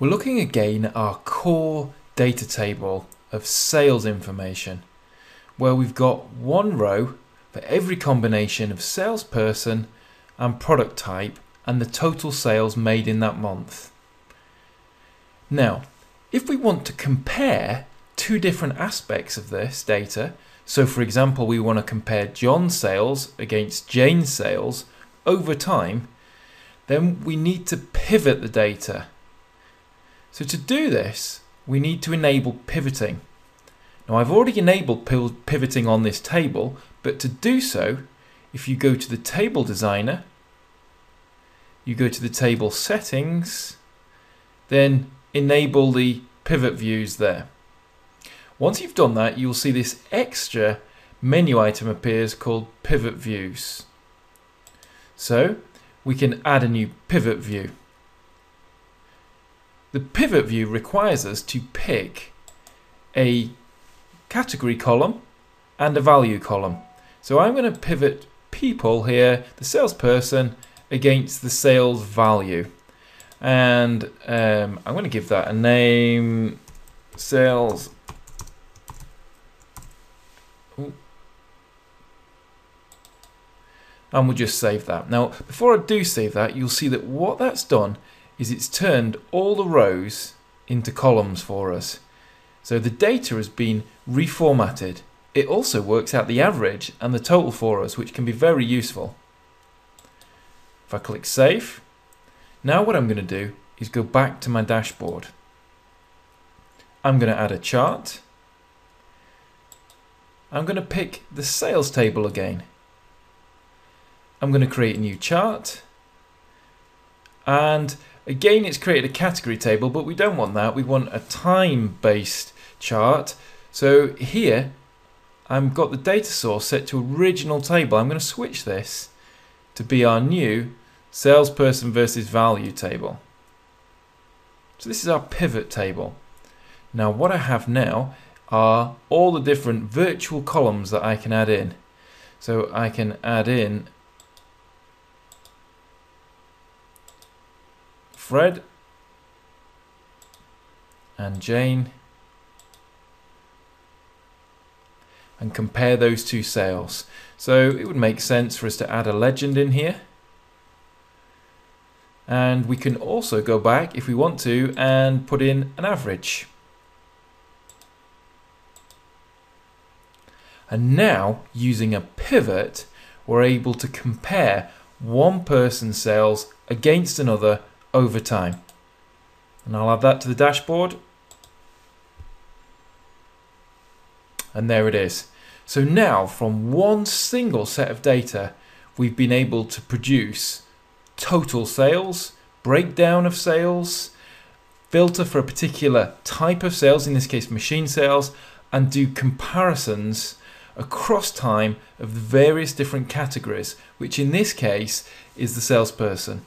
We're looking again at our core data table of sales information, where we've got one row for every combination of salesperson and product type and the total sales made in that month. Now, if we want to compare two different aspects of this data, so for example we want to compare John's sales against Jane's sales over time, then we need to pivot the data. So to do this, we need to enable pivoting. Now I've already enabled pivoting on this table, but to do so, if you go to the table designer, you go to the table settings, then enable the pivot views there. Once you've done that, you'll see this extra menu item appears called pivot views. So we can add a new pivot view. The pivot view requires us to pick a category column and a value column. So I'm going to pivot people here, the salesperson, against the sales value. And I'm going to give that a name, sales. Ooh. And we'll just save that. Now, before I do save that, you'll see that what that's done is it's turned all the rows into columns for us. So the data has been reformatted. It also works out the average and the total for us, which can be very useful. If I click Save, now what I'm going to do is go back to my dashboard. I'm going to add a chart. I'm going to pick the sales table again. I'm going to create a new chart. And again, it's created a category table, but we don't want that. We want a time-based chart. So here, I've got the data source set to original table. I'm going to switch this to be our new salesperson versus value table. So this is our pivot table. Now what I have now are all the different virtual columns that I can add in. So I can add in Fred and Jane and compare those two sales. So it would make sense for us to add a legend in here. And we can also go back if we want to and put in an average. And now using a pivot, we're able to compare one person's sales against another over time. And I'll add that to the dashboard. And there it is. So now from one single set of data, we've been able to produce total sales, breakdown of sales, filter for a particular type of sales, in this case machine sales, and do comparisons across time of the various different categories, which in this case is the salesperson.